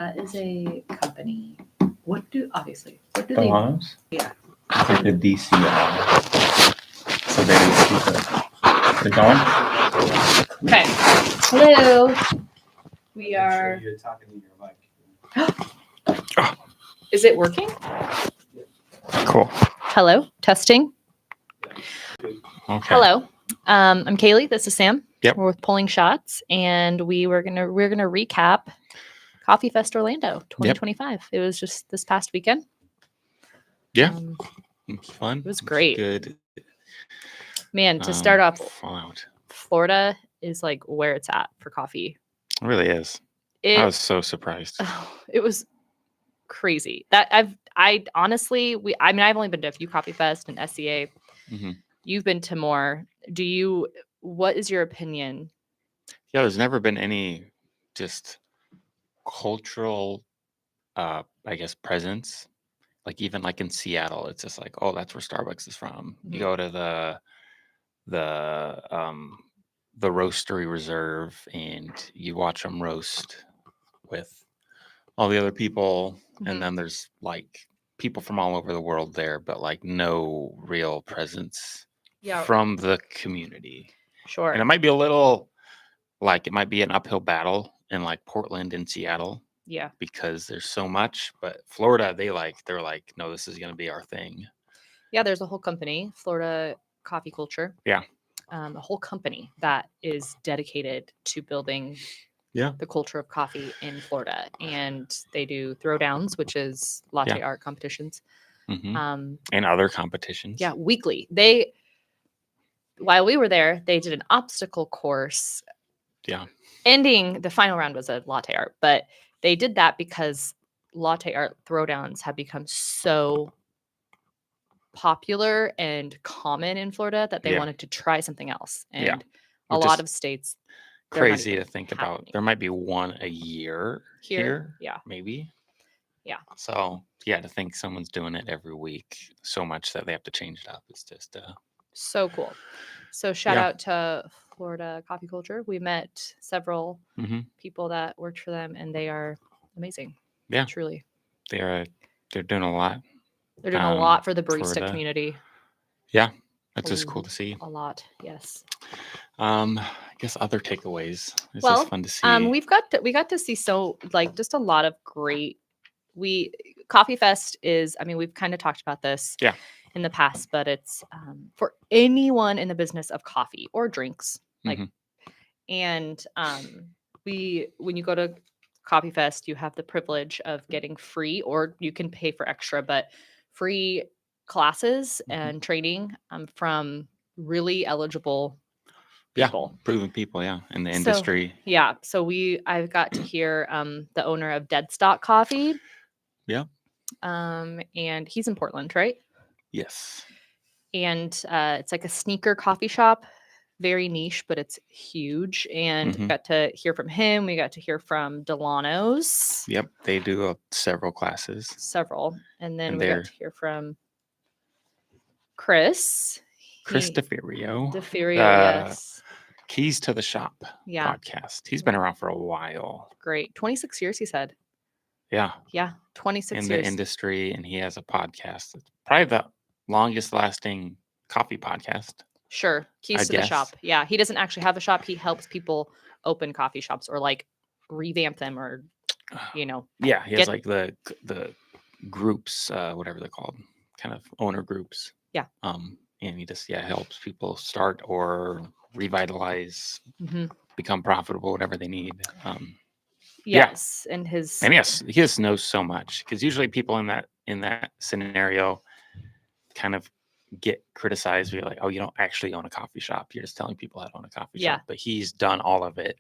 is a company. What do they? Delano's? Yeah. It's like the DCR. So they keep it going. Okay. Hello. We are. Make sure you're talking to your mic. Is it working? Cool. Hello. Testing. Okay. Hello. I'm Kaylee. This is Sam. Yep. We're with Pulling Shots, and we're gonna recap Coffee Fest Orlando 2025. It was just this past weekend. Yeah. It was fun. It was great. Good. Man, to start off, Fallout. Florida is like where it's at for coffee. It really is. I was so surprised. It was crazy. I honestly, I've only been to a few Coffee Fest and SCA. Mm-hmm. You've been to more. What is your opinion? Yeah, there's never been any just cultural, I guess, presence. Like even like in Seattle, it's just like, oh, that's where Starbucks is from. Mhm. You go to the roastery reserve and you watch them roast with all the other people, Mhm. and then there's like people from all over the world there, but like no real presence from the community. Sure. And it might be a little like it might be an uphill battle in like Portland and Seattle. Yeah. Because there's so much, but Florida, they're like, no, this is going to be our thing. Yeah, there's a whole company, Florida Coffee Culture. Yeah. A whole company that is dedicated to building the culture of coffee in Florida. And they do throwdowns, which is latte art competitions. Mm-hmm. And other competitions. Yeah, weekly. While we were there, they did an obstacle course. Yeah. Ending, the final round was a latte art, but they did that because latte art throwdowns have become so popular and common in Florida that they wanted to try something else. And a lot of states, crazy to think about. There might be one a year here. Yeah. Maybe. Yeah. So to think someone's doing it every week so much that they have to change it up. It's just so cool. So shout out to Florida Coffee Culture. We met several people that worked for them, and they are amazing. Yeah. Truly. They're doing a lot. They're doing a lot for the barista community. Yeah. That's just cool to see. A lot. Yes. I guess other takeaways. It's just fun to see. We got to see just a lot of great. Coffee Fest is. I mean, we've kind of talked about this. Yeah. In the past, but it's for anyone in the business of coffee or drinks. And when you go to Coffee Fest, you have the privilege of getting free, or you can pay for extra, but free classes and training from really eligible people. Proven people, in the industry. So I've got to hear the owner of Deadstock Coffee. Yeah. And he's in Portland, right? Yes. And it's like a sneaker coffee shop, very niche, but it's huge. And we got to hear from him. We got to hear from Delano's. Yep, they do several classes. And then we got to hear from Chris. DeFirio. Yes. Keys to the Shop podcast. He's been around for a while. Great. 26 years, he said. Yeah. Yeah, 26 years. In the industry, and he has a podcast. It's probably the longest lasting coffee podcast. Sure. Keys to the Shop. Yeah. He doesn't actually have a shop. He helps people open coffee shops or like revamp them or, Yeah. He has like the groups, whatever they're called, kind of owner groups. Yeah. And he just, helps people start or revitalize, become profitable, whatever they need. Yes. And he just knows so much, because usually people in that scenario kind of get criticized. You're like, oh, you don't actually own a coffee shop. You're just telling people how to own a coffee shop. But he's done all of it.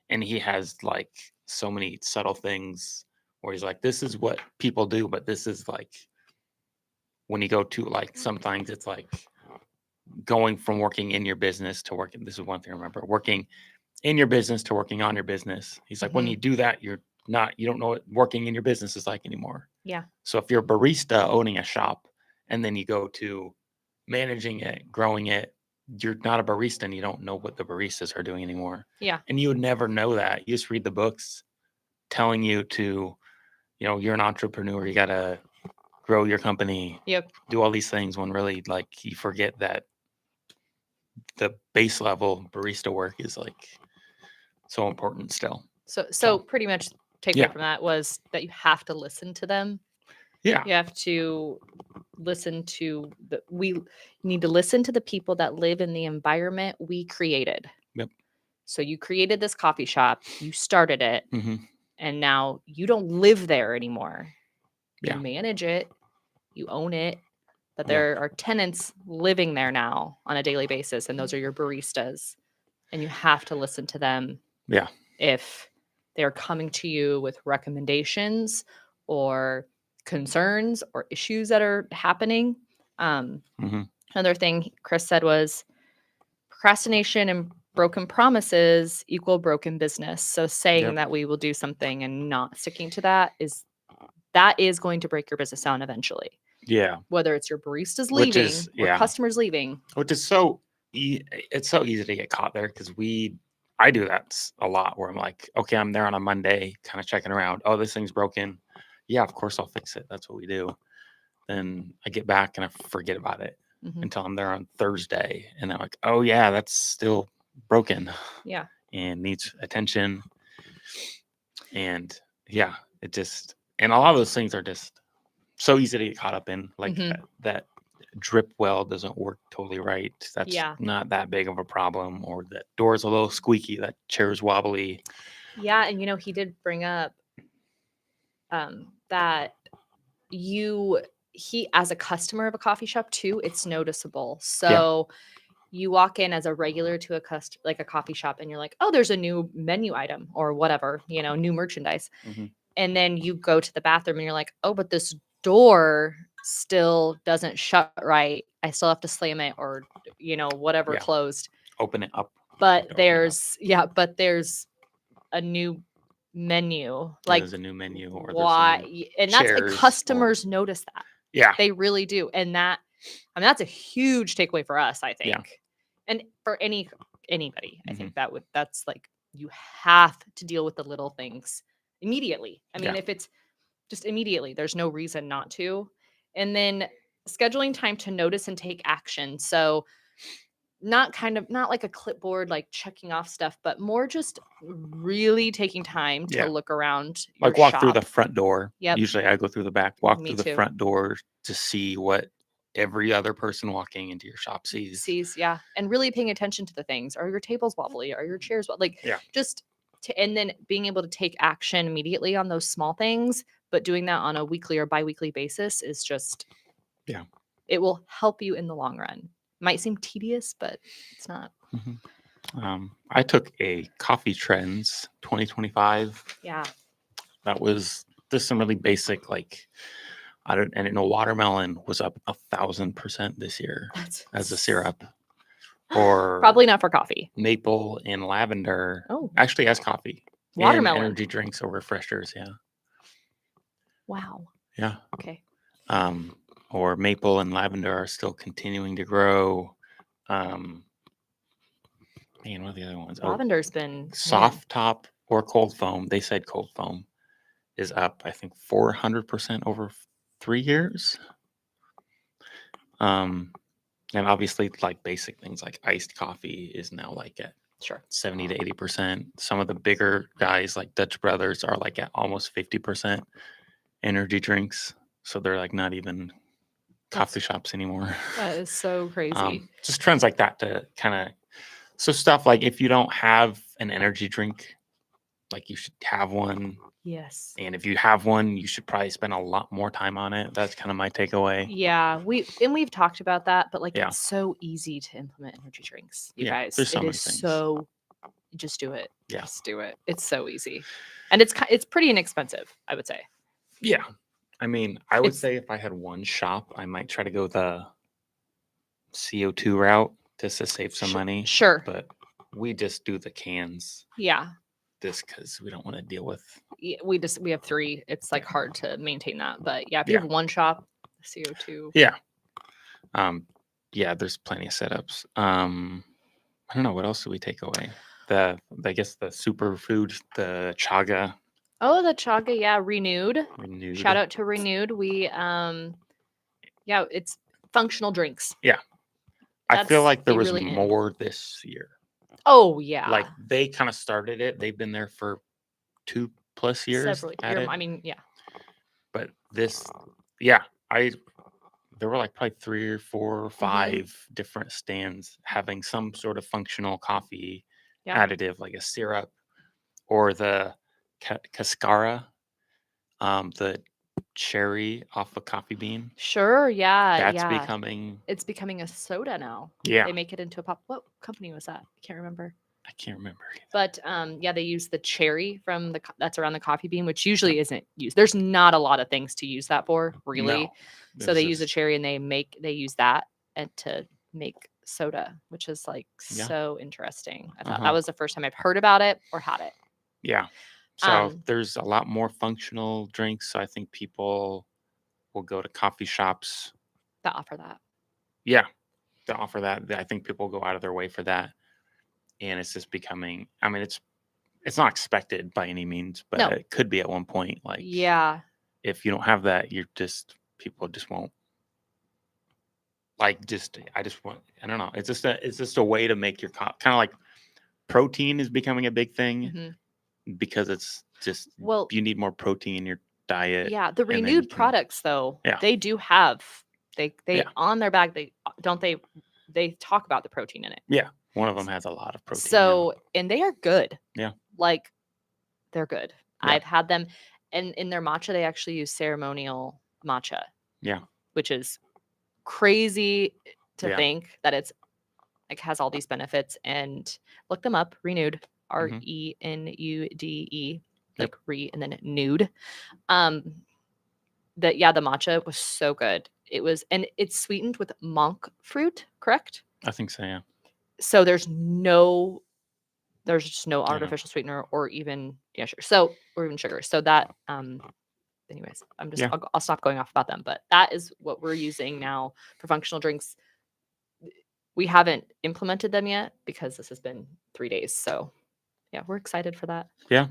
And he has like so many subtle things where he's like, this is what people do. But this is like, when you go to like, sometimes it's like going from working in your business to working. This is one thing I remember, working in your business to working on your business. He's like, when you do that, you don't know what working in your business is like anymore. Yeah. So if you're a barista owning a shop and then you go to managing it, growing it, you're not a barista and you don't know what the baristas are doing anymore. Yeah. And you would never know that. You just read the books telling you to you're an entrepreneur. You got to grow your company, Yep. do all these things when really like you forget that the base level barista work is like so important still. So pretty much takeaway Yeah. from that was that you have to listen to them. Yeah. You have to listen to we need to listen to the people that live in the environment we created. Yep. So you created this coffee shop, you started it, Mm-hmm. and now you don't live there anymore. Yeah. You manage it, you own it, but Yeah. there are tenants living there now on a daily basis, and those are your baristas. And you have to listen to them. Yeah. If they're coming to you with recommendations or concerns or issues that are happening. Mm-hmm. Another thing Chris said was procrastination and broken promises equal broken business. So saying Yep. that we will do something and not sticking to that is going to break your business down eventually. Yeah. Whether it's your baristas Which leaving is- or yeah. customers leaving. Which is it's so easy to get caught there because I do that a lot where I'm like, okay, I'm there on a Monday, kind of checking around. Oh, this thing's broken. Yeah, of course I'll fix it. That's what we do. Then I get back and I forget about it Mhm. until I'm there on Thursday, and I'm like, oh yeah, that's still broken. Yeah. And needs attention. And yeah, and a lot of those things are just so easy to get caught up in, like Mhm. that drip well doesn't work totally right. That's Yeah. not that big of a problem, or that door's a little squeaky, that chair's wobbly. Yeah, and he did bring up that he as a customer of a coffee shop too, it's noticeable. So you walk in as a regular to a coffee shop and you're like, oh, there's a new menu item or whatever, new merchandise. Mm-hmm. And then you go to the bathroom and you're like, oh, but this door still doesn't shut right. I still have to slam it or, whatever Yeah. closed. Open it up. But there's a new menu. Like There's a new menu, or why? there's new And that's chairs, customers notice that. yeah. They really do. And that's a huge takeaway for us, I think. Yeah. And for anybody, I Mhm. think that's like you have to deal with the little things immediately. I mean, Yeah. if it's just immediately, there's no reason not to. And then scheduling time to notice and take action. So not like a clipboard, like checking off stuff, but more just really taking time to Yeah. look around Like your walk through shop. the front door. Yep. Usually I go through the back, walk Me through the too. front door to see what every other person walking into your shop sees. Yeah. And really paying attention to the things. Are your tables wobbly? Are your chairs Yeah. just and then being able to take action immediately on those small things, but doing that on a weekly or bi-weekly basis is just, Yeah. it will help you in the long run. Might seem tedious, but it's not. Mm-hmm. I took a Coffee Trends 2025. Yeah. That was just some really basic, like, I didn't know watermelon was up 1,000% this year as a syrup. Or probably not for coffee. Maple and lavender. Oh, actually as coffee. watermelon. And energy drinks or refreshers. Yeah. Wow. Yeah. Okay. Or maple and lavender are still continuing to grow. Man, what are the other ones? Lavender's been soft top or cold foam. They said cold foam is up, I think, 400% over 3 years. And obviously, like basic things like iced coffee is now like at 70 to 80%. Some of the bigger guys like Dutch Brothers are like at almost 50% energy drinks. So they're like not even coffee shops anymore. That is so crazy. Just trends like that to kind of, so stuff like if you don't have an energy drink, like you should have one. Yes. And if you have one, you should probably spend a lot more time on it. That's kind of my takeaway. Yeah, we've talked about that, but like it's so easy to implement energy drinks, you guys. There's so it many is things. so just do it. Yeah. Just do it. It's so easy. And it's pretty inexpensive, I would say. Yeah. I mean, I would say if I had one shop, I might try to go the CO2 route just to save some money. Sure. But we just do the cans. Yeah. This because we don't want to deal with. Yeah, we have 3. It's like hard to maintain that. But yeah, if you have one shop, CO2. Yeah. Yeah, there's plenty of setups. I don't know what else do we take away. I guess the superfood, the chaga. Oh, the chaga, yeah, Renewed. Renewed. Shout out to Renewed. We yeah, it's functional drinks. Yeah. I feel That's like there the was really in. more this year. Oh yeah. Like they kind of started it. They've been there for 2+ years several at it. I mean, yeah. But this, yeah, there were like probably 3 or 4 or 5 different stands having some sort of functional coffee Yeah. additive, like a syrup or the cascara, the cherry off a coffee bean. Sure, yeah, That's yeah. becoming, It's becoming a soda now. yeah, They make it into a pop. What company was that? I can't remember. I can't remember either. But yeah, they use the cherry from that's around the coffee bean, which usually isn't used. There's not a lot of things to use that for, really. No, So they use the cherry and they use that and to make soda, which is like Yeah. so interesting. I thought Uh-huh. that was the first time I've heard about it or had it. Yeah. So there's a lot more functional drinks. So I think people will go to coffee shops. That offer that. Yeah, to offer that. I think people go out of their way for that. And it's just becoming, I mean, it's not expected by any means, but No. it could be at one point. Like, Yeah. if you don't have that, people just won't. Like, I don't know. It's just a way to make your kind of like protein is becoming a big thing because it's just, Well, you need more protein in your diet. Yeah, the Renewed products though, Yeah. they do have they Yeah. on their bag they talk about the protein in it. Yeah. One of them has a lot of protein. So, and they are good. Yeah. Like they're good. Yeah. I've had them, and in their matcha they actually use ceremonial matcha. Yeah. Which is crazy to Yeah. think that it's like has all these benefits. And look them up, Renewed, Renude, like re and then nude. The matcha was so good. It was, and it's sweetened with monk fruit, correct? I think so, yeah. So there's just no artificial sweetener or even sugar. So that anyways, I'll stop going off about them, but that is what we're using now for functional drinks. We haven't implemented them yet because this has been 3 days. So yeah, we're excited for that. Yeah.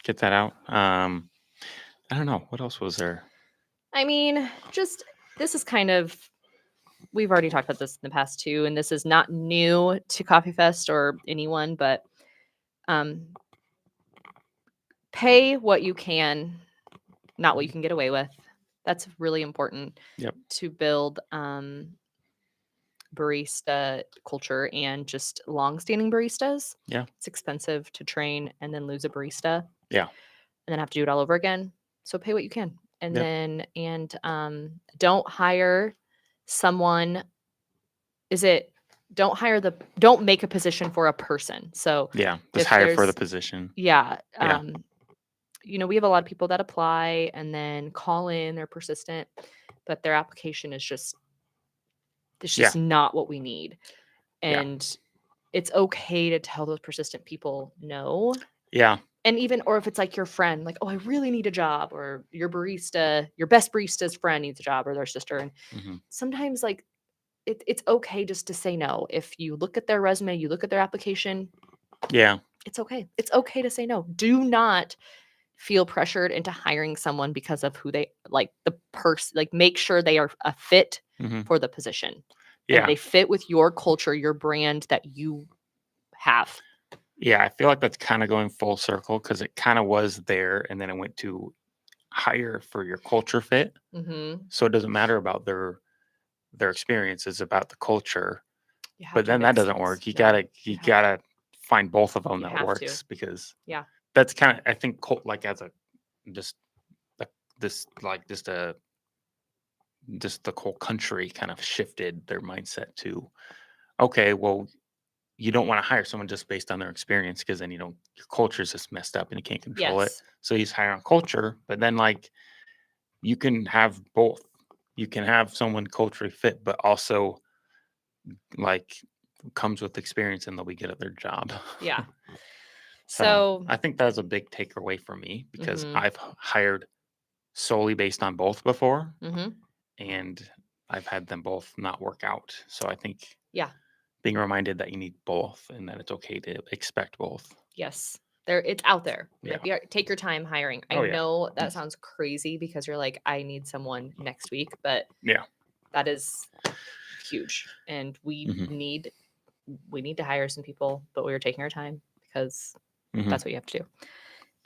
Get that out. I don't know. What else was there? I mean, just this is kind of, we've already talked about this in the past too, and this is not new to Coffee Fest or anyone, but pay what you can, not what you can get away with. That's really important to build barista culture and just long-standing baristas. Yeah. It's expensive to train and then lose a barista. Yeah. And then have to do it all over again. So pay what you can. And then don't hire someone. Don't make a position for a person. So yeah, just hire for the position. Yeah. We have a lot of people that apply and then call in, they're persistent, but their application is just not what we need. And it's okay to tell those persistent people no. Yeah. And even, or if it's like your friend, like, oh, I really need a job, or your best barista's friend needs a job, or their sister. And sometimes like it's okay just to say no. If you look at their resume, you look at their application. Yeah. It's okay. It's okay to say no. Do not feel pressured into hiring someone because of who they like, the person, like make sure they are a fit for the position. Yeah. And they fit with your culture, your brand that you have. Yeah. I feel like that's kind of going full circle because it kind of was there and then it went to hire for your culture fit. So it doesn't matter about their experience, it's about the culture. But then that doesn't work. You gotta find both of them that works because that's kind of, I think, like as a just the whole country kind of shifted their mindset to, okay, well, you don't want to hire someone just based on their experience because then your culture is just messed up and you can't control it. So he's hiring culture, but then like you can have both. You can have someone culturally fit, but also like comes with experience and they'll be good at their job. Yeah. So I think that's a big takeaway for me because I've hired solely based on both before, and I've had them both not work out. So I think being reminded that you need both and that it's okay to expect both. Yes. It's out there. Yeah. Take your time hiring. I Oh, yeah. know that sounds crazy because you're like, I need someone next week, but Yeah. that is huge. And we Mhm. need to hire some people, but we are taking our time because Mhm. that's what you have to do.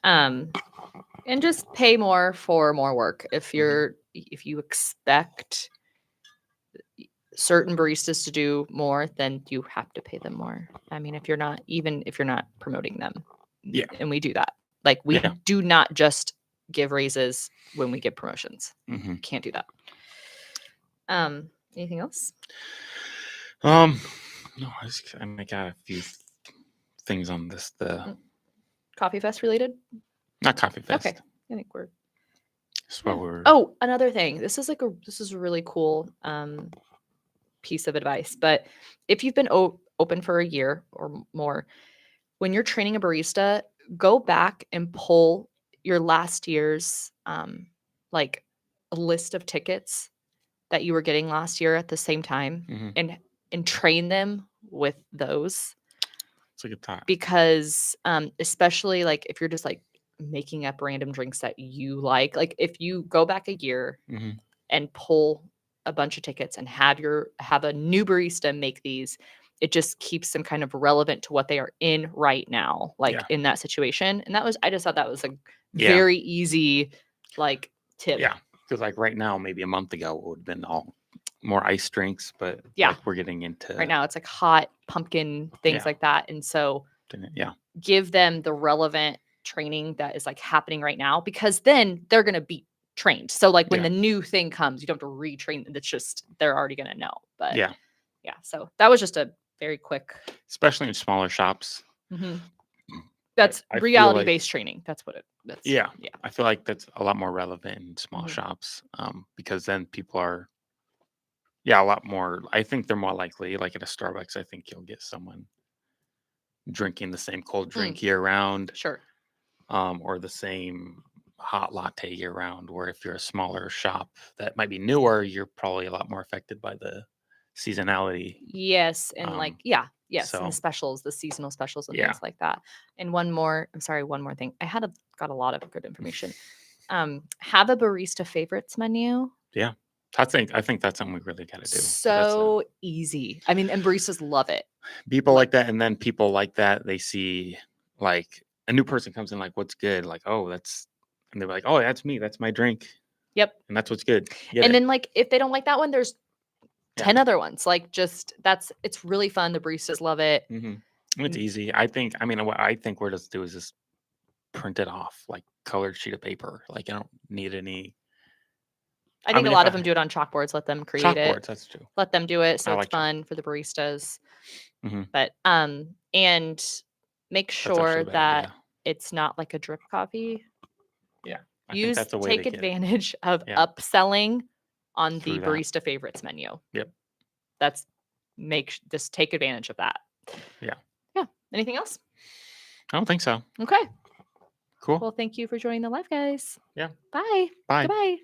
And just pay more for more work. If you expect certain baristas to do more, then you have to pay them more. I mean, if you're not promoting them. Yeah. And we do that. Like we Yeah. do not just give raises when we give promotions. Mhm. Can't do that. Anything else? No, I got a few things on this. Coffee Fest related? Not Coffee Fest. Okay. I think we're That's what we're. Oh, another thing. This is a really cool piece of advice. But if you've been open for a year or more, when you're training a barista, go back and pull your last year's like a list of tickets that you were getting last year at the same time Mhm. and train them with those. It's a good time. Because especially like if you're just like making up random drinks that you like if you go back a year Mhm. and pull a bunch of tickets and have a new barista make these, it just keeps them kind of relevant to what they are in right now, like Yeah. in that situation. And I just thought that was a Yeah. very easy like tip. Yeah, because like right now, maybe a month ago, it would have been all more ice drinks, but Yeah. like we're getting into Right now it's like hot pumpkin things Yeah. like that. And so Yeah. give them the relevant training that is like happening right now, because then they're going to be trained. So like when Yeah. the new thing comes, you don't have to retrain them. It's just they're already going to know. But Yeah. So that was just a very quick. Especially in smaller shops. That's I feel reality based training. That's what that's. Yeah. Yeah. I feel like that's a lot more relevant in small Mhm. shops, because then people are, a lot more. I think they're more likely, like at a Starbucks. I think you'll get someone drinking the same cold drink year round, Sure. or the same hot latte year round. Where if you're a smaller shop that might be newer, you're probably a lot more affected by the seasonality. Yes. And yes. And so- the specials, the seasonal specials and Yeah. things like that. And one more thing. I got a lot of good information. Have a barista favorites menu. Yeah. I think that's something we really got to do. So easy. I mean, and baristas love it. People like that, and then people like that, they see like a new person comes in, like, what's good? Like, oh, and they're like, oh, that's me. That's my drink. Yep. And that's what's good. Get And it. then like if they don't like that one, there's Yeah. 10 other ones. Like it's really fun. The baristas love it. And it's easy. I think what I think we're just do is just print it off, like colored sheet of paper. Like I don't need any. I think mean, a lot of them do it on chalkboards. Let them create it. Chalkboards, that's true. Let them do it. So I it's like fun for the baristas. Mhm. But and make That's sure actually a bad that idea. it's not like a drip coffee. Yeah. I think that's a way Take to get advantage of Yeah. upselling on Through the that. barista favorites menu. Yep. Just take advantage of that. Yeah. Yeah. Anything else? I don't think so. Okay. Cool. Well, thank you for joining the live, guys. Yeah. Bye. Bye. Goodbye.